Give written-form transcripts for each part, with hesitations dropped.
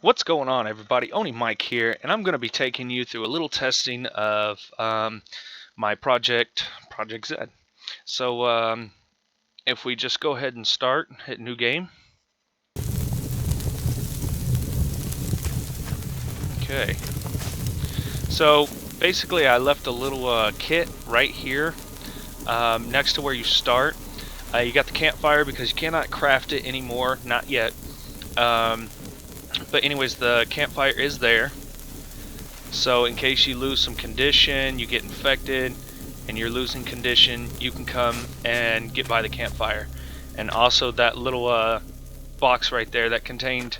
What's going on, everybody? Oni Mike here, and I'm going to be taking you through a little testing of my Project Z. So if we just go ahead and start, hit new game. Okay. So basically, I left a little kit right here next to where you start. You got the campfire because you cannot craft it anymore, not yet. But anyways, the campfire is there. So in case you lose some condition, you get infected, and you're losing condition, you can come and get by the campfire. And also that little box right there that contained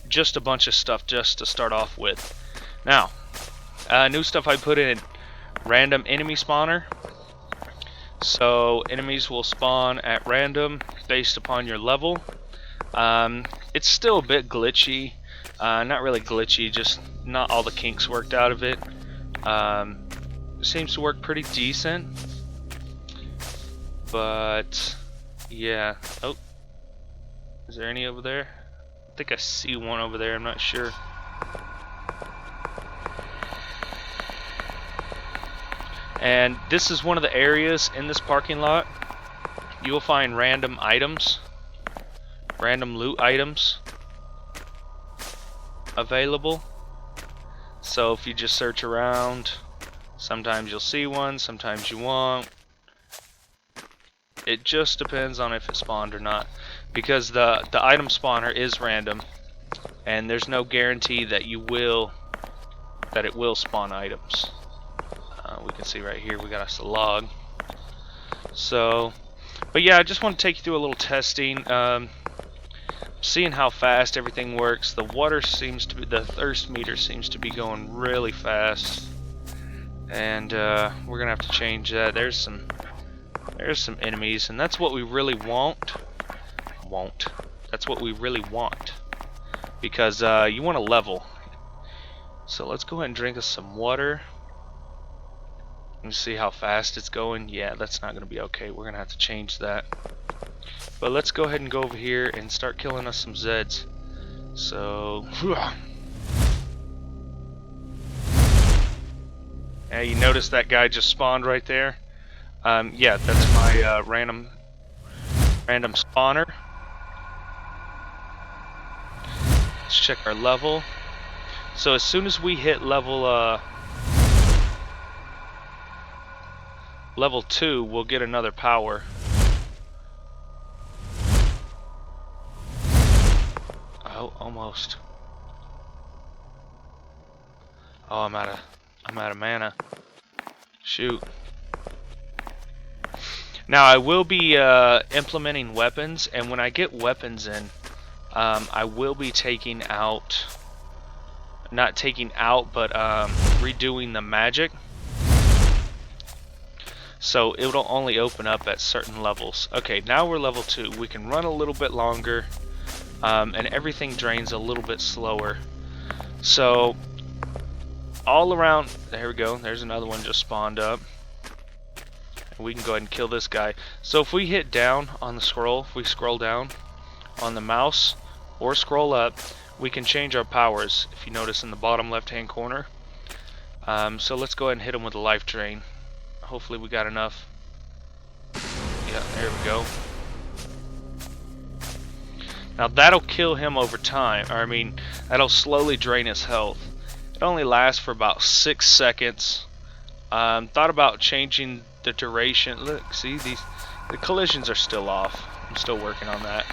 just a bunch of stuff just to start off with. Now, new stuff I put in: random enemy spawner. So enemies will spawn at random based upon your level. It's still a bit glitchy. Not really glitchy, just not all the kinks worked out of it. Seems to work pretty decent. But yeah. Oh, is there any over there? I think I see one over there, I'm not sure. And this is one of the areas in this parking lot. You will find random items, random loot items available. So if you just search around, sometimes you'll see one, sometimes you won't. It just depends on if it spawned or not, because the item spawner is random, and there's no guarantee that it will spawn items. We can see right here we got us a log. So, but yeah, I just want to take you through a little testing, seeing how fast everything works. The thirst meter seems to be going really fast, and we're gonna have to change that. There's some enemies, and that's what we really want. That's what we really want, because you want to level. So let's go ahead and drink us some water. And see how fast it's going. Yeah, that's not going to be okay. We're going to have to change that. But let's go ahead and go over here and start killing us some Zeds. So, yeah, you notice that guy just spawned right there? Yeah, that's my random spawner. Let's check our level. So as soon as we hit level 2, we'll get another power. Oh, almost. Oh, I'm out of mana. Shoot. Now I will be implementing weapons, and when I get weapons in, I will be taking out, not taking out, but redoing the magic. So it'll only open up at certain levels. Okay, now we're level 2. We can run a little bit longer, and everything drains a little bit slower. So all around, there we go. There's another one just spawned up. And we can go ahead and kill this guy. So if we hit down on the scroll, if we scroll down on the mouse or scroll up, we can change our powers. If you notice in the bottom left-hand corner. So let's go ahead and hit him with a life drain. Hopefully we got enough. Yeah, there we go. Now that'll kill him over time. Or I mean, that'll slowly drain his health. It only lasts for about 6 seconds. Thought about changing the duration. Look, see, the collisions are still off. I'm still working on that.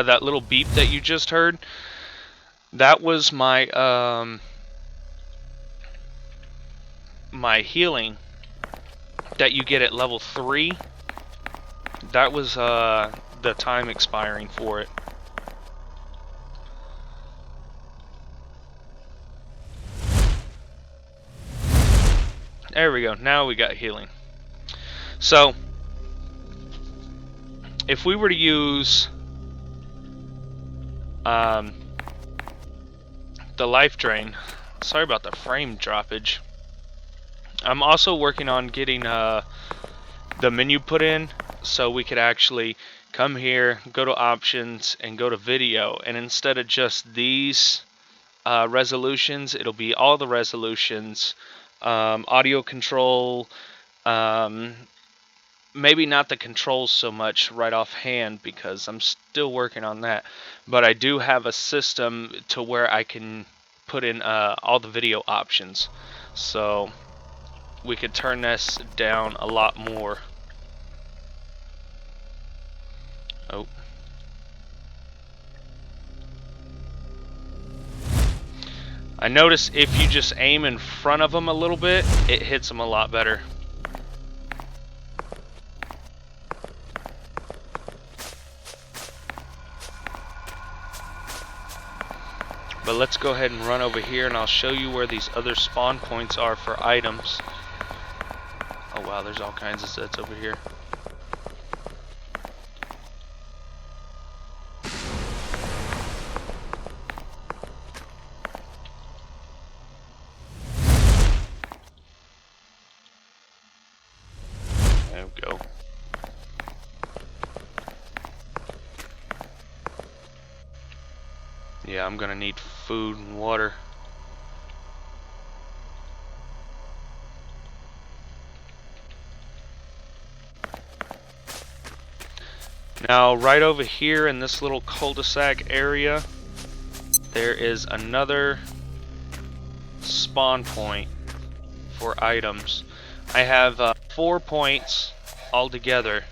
That little beep that you just heard, that was my my healing that you get at level 3. That was the time expiring for it. There we go. Now we got healing. So if we were to use the life drain. Sorry about the frame droppage. I'm also working on getting the menu put in so we could actually come here, go to options, and go to video. And instead of just these resolutions, it'll be all the resolutions, audio control, maybe not the controls so much right offhand because I'm still working on that, but I do have a system to where I can put in all the video options, so we could turn this down a lot more. Oh. I notice if you just aim in front of them a little bit, it hits them a lot better. But let's go ahead and run over here and I'll show you where these other spawn points are for items. Oh wow, there's all kinds of sets over here. There we go. Yeah, I'm gonna need food and water. Now, right over here in this little cul-de-sac area, there is another spawn point for items. I have 4 points altogether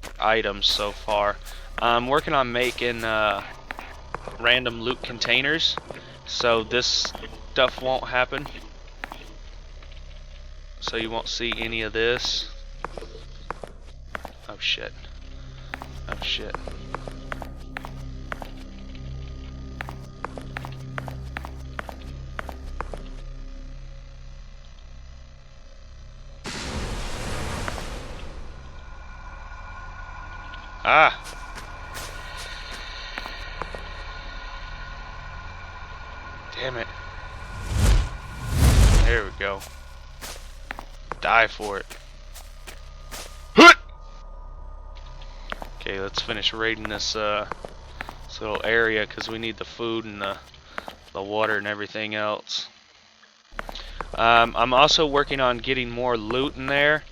for items so far. I'm working on making random loot containers, so this stuff won't happen, so you won't see any of this. Oh shit. Oh shit. Ah! Damn it. There we go. Die for it. Okay, let's finish raiding this little area because we need the food and the water and everything else. I'm also working on getting more loot in there,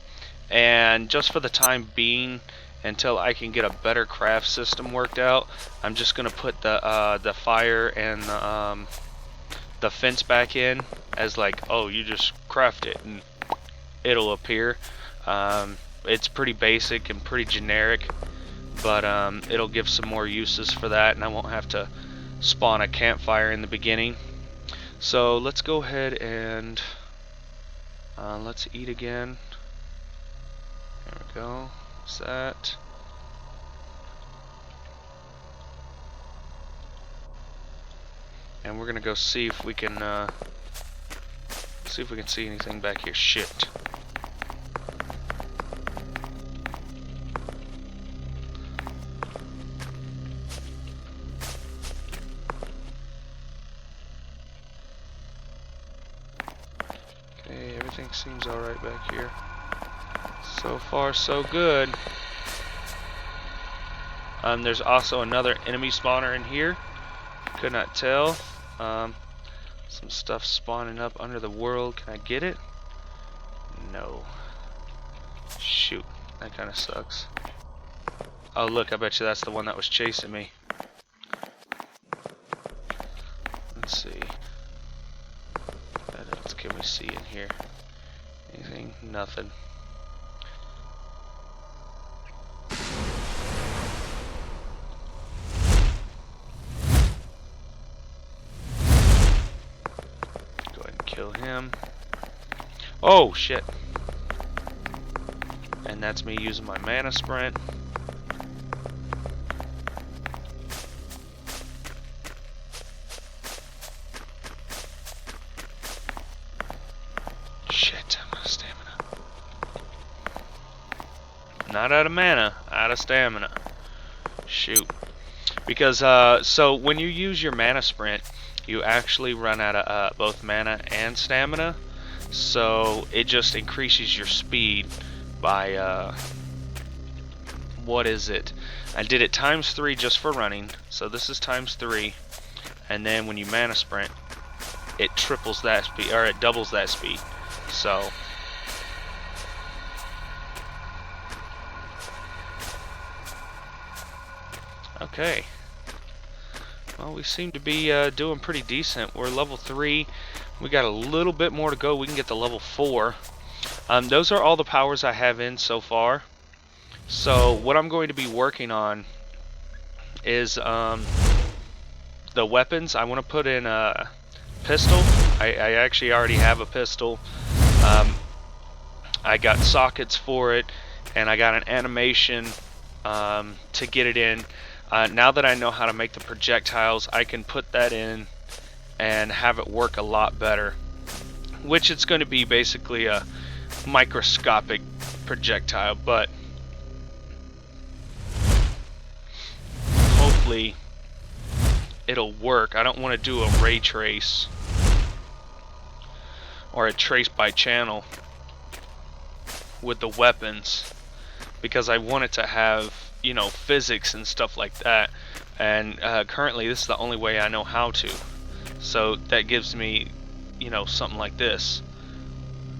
and just for the time being, until I can get a better craft system worked out, I'm just gonna put the fire and the fence back in as like, oh, you just craft it and it'll appear. It's pretty basic and pretty generic, but it'll give some more uses for that, and I won't have to spawn a campfire in the beginning. So let's go ahead and let's eat again. There we go. What's that? And we're gonna go see if we can see anything back here. Shit. Okay, everything seems alright back here. So far, so good. There's also another enemy spawner in here. Could not tell. Some stuff spawning up under the world. Can I get it? No. Shoot, that kind of sucks. Oh look, I bet you that's the one that was chasing me. Let's see. What else can we see in here? Anything? Nothing. Kill him. Oh shit. And that's me using my mana sprint. Shit, I'm out of stamina. Not out of mana, out of stamina. Shoot. Because so when you use your mana sprint, you actually run out of both mana and stamina. So it just increases your speed by what is it? I did it ×3 just for running, so this is ×3, and then when you mana sprint, it triples that speed, or it doubles that speed. So okay, well, we seem to be doing pretty decent. We're level 3. We got a little bit more to go. We can get to level 4. Those are all the powers I have in so far. So what I'm going to be working on is the weapons. I want to put in a pistol. I actually already have a pistol. I got sockets for it, and I got an animation to get it in. Now that I know how to make the projectiles, I can put that in and have it work a lot better, which it's going to be basically a microscopic projectile, but hopefully it'll work. I don't want to do a ray trace or a trace by channel with the weapons, because I want it to have, you know, physics and stuff like that, and currently this is the only way I know how to. So that gives me, you know, something like this.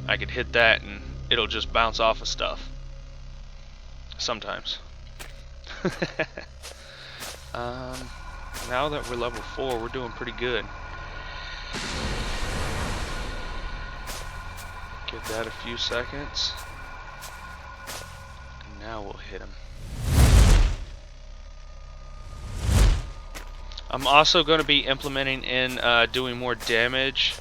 I could hit that and it'll just bounce off of stuff sometimes. Now that we're level 4, we're doing pretty good. Give that a few seconds. Now we'll hit him. I'm also going to be implementing in doing more damage.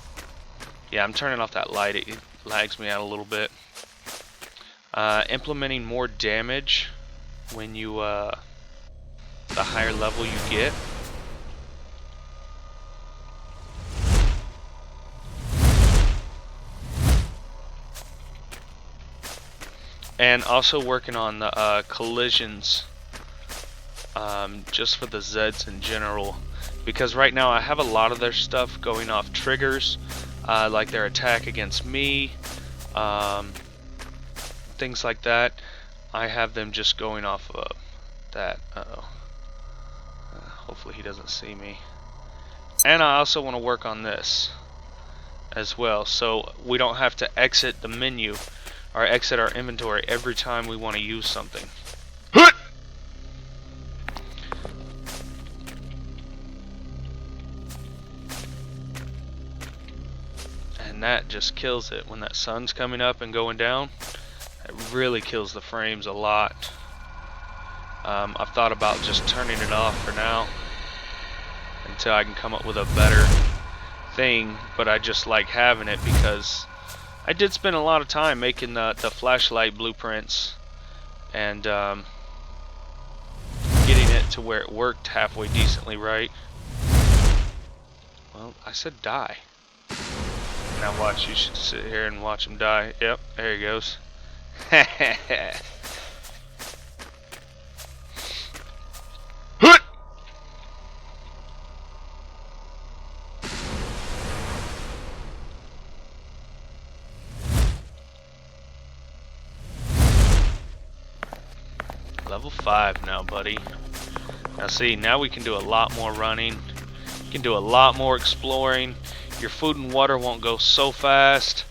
Yeah, I'm turning off that light. It lags me out a little bit. Implementing more damage when you the higher level you get. And also working on the collisions, just for the Zeds in general, because right now I have a lot of their stuff going off triggers, like their attack against me, things like that. I have them just going off of that. Hopefully he doesn't see me. And I also want to work on this as well, so we don't have to exit the menu or exit our inventory every time we want to use something. And that just kills it when that sun's coming up and going down. It really kills the frames a lot. I've thought about just turning it off for now until I can come up with a better thing, but I just like having it because I did spend a lot of time making the flashlight blueprints and getting it to where it worked halfway decently right. Well, I said die. Now watch, you should sit here and watch him die. Yep, there he goes. Level 5 now, buddy. Now see, now we can do a lot more running. You can do a lot more exploring. Your food and water won't go so fast.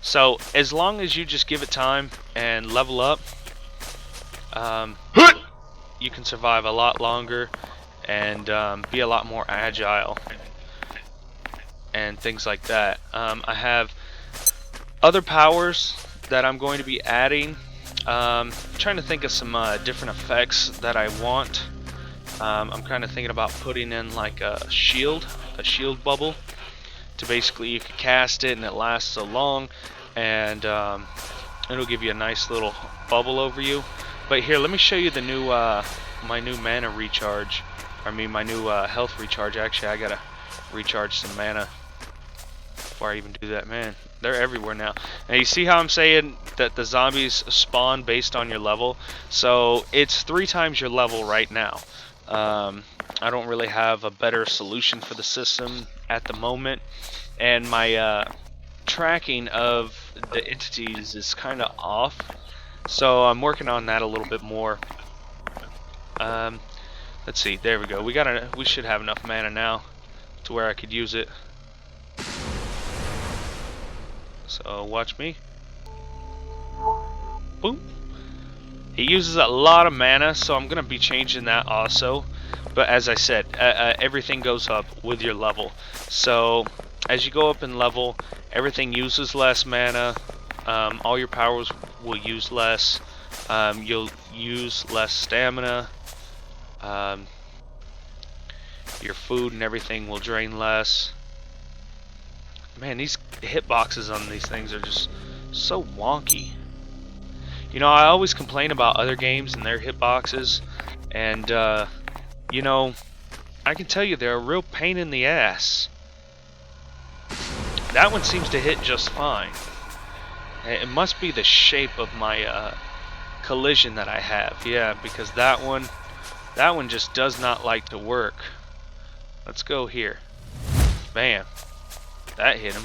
So as long as you just give it time and level up, you can survive a lot longer and be a lot more agile and things like that. I have other powers that I'm going to be adding. Trying to think of some different effects that I want. I'm kind of thinking about putting in like a shield bubble, to basically you can cast it and it lasts so long, and it'll give you a nice little bubble over you. But here, let me show you the new my new mana recharge. My new health recharge. Actually, I gotta recharge some mana before I even do that. Man, they're everywhere now. Now you see how I'm saying that the zombies spawn based on your level? So it's 3 times your level right now. I don't really have a better solution for the system at the moment, and my tracking of the entities is kind of off, so I'm working on that a little bit more. Let's see, there we go. We should have enough mana now to where I could use it. So watch me. Boom. He uses a lot of mana, so I'm gonna be changing that also. But as I said, everything goes up with your level. So as you go up in level, everything uses less mana. All your powers will use less. You'll use less stamina. Your food and everything will drain less. Man, these hitboxes on these things are just so wonky. You know, I always complain about other games and their hitboxes, and you know, I can tell you they're a real pain in the ass. That one seems to hit just fine. It must be the shape of my collision that I have. Yeah, because that one just does not like to work. Let's go here. Bam. That hit him.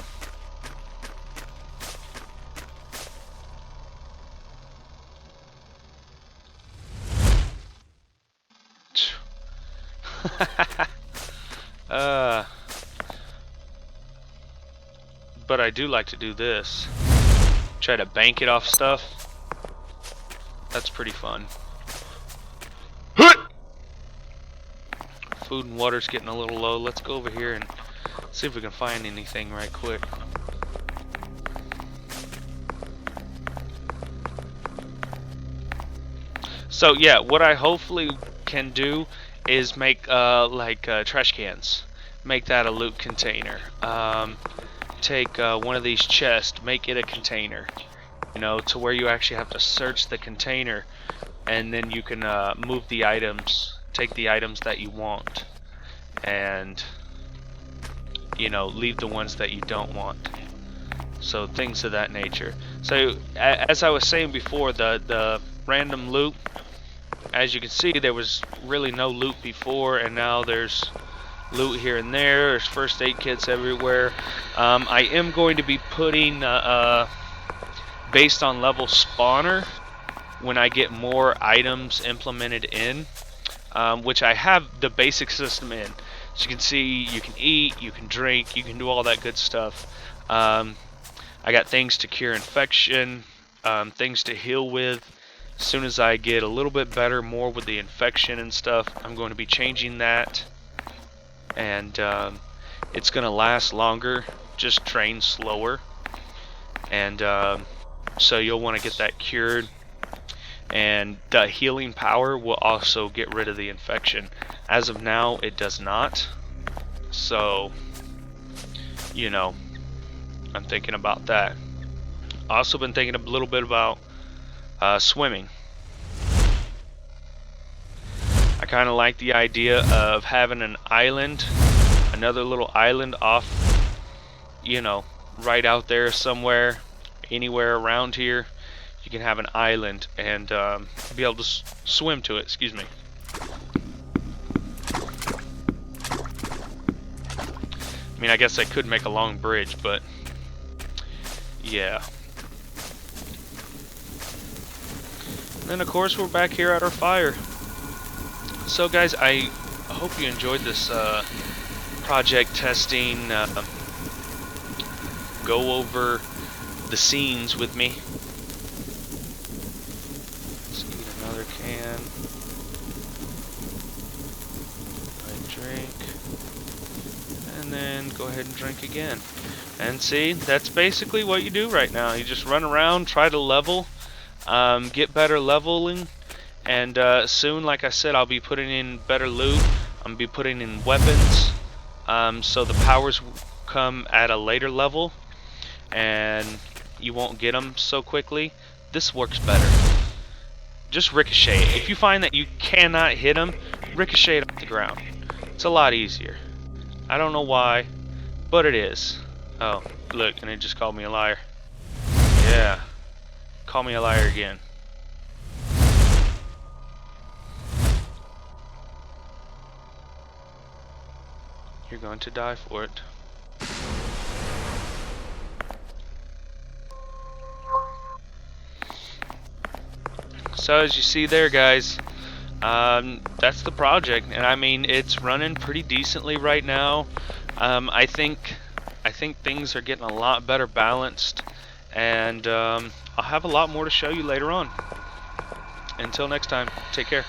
But I do like to do this. Try to bank it off stuff. That's pretty fun. Food and water's getting a little low. Let's go over here and see if we can find anything right quick. So yeah, what I hopefully can do is make trash cans. Make that a loot container. Take one of these chests, make it a container. You know, to where you actually have to search the container, and then you can move the items, take the items that you want, and you know, leave the ones that you don't want. So things of that nature. So as I was saying before, the random loot, as you can see, there was really no loot before, and now there's loot here and there. There's first aid kits everywhere. I am going to be putting based on level spawner when I get more items implemented in, which I have the basic system in. So you can see, you can eat, you can drink, you can do all that good stuff. I got things to cure infection, things to heal with. As soon as I get a little bit better, more with the infection and stuff, I'm going to be changing that. And it's going to last longer, just train slower. And so you'll want to get that cured. And the healing power will also get rid of the infection. As of now, it does not. So, you know, I'm thinking about that. Also been thinking a little bit about swimming. I kind of like the idea of having an island, another little island off, you know, right out there somewhere, anywhere around here. You can have an island and be able to swim to it. Excuse me. I mean, I guess I could make a long bridge, but yeah. And then of course we're back here at our fire. So guys, I hope you enjoyed this project testing. Go over the scenes with me. Let's eat another can. Drink. And then go ahead and drink again. And see, that's basically what you do right now. You just run around, try to level, get better leveling, and soon, like I said, I'll be putting in better loot. I'm going to be putting in weapons, so the powers come at a later level, and you won't get them so quickly. This works better. Just ricochet. If you find that you cannot hit them, ricochet it off the ground. It's a lot easier. I don't know why, but it is. Oh, look, and it just called me a liar. Yeah. Call me a liar again. You're going to die for it. So as you see there, guys, that's the project, and I mean it's running pretty decently right now. I think things are getting a lot better balanced, and I'll have a lot more to show you later on. Until next time, take care.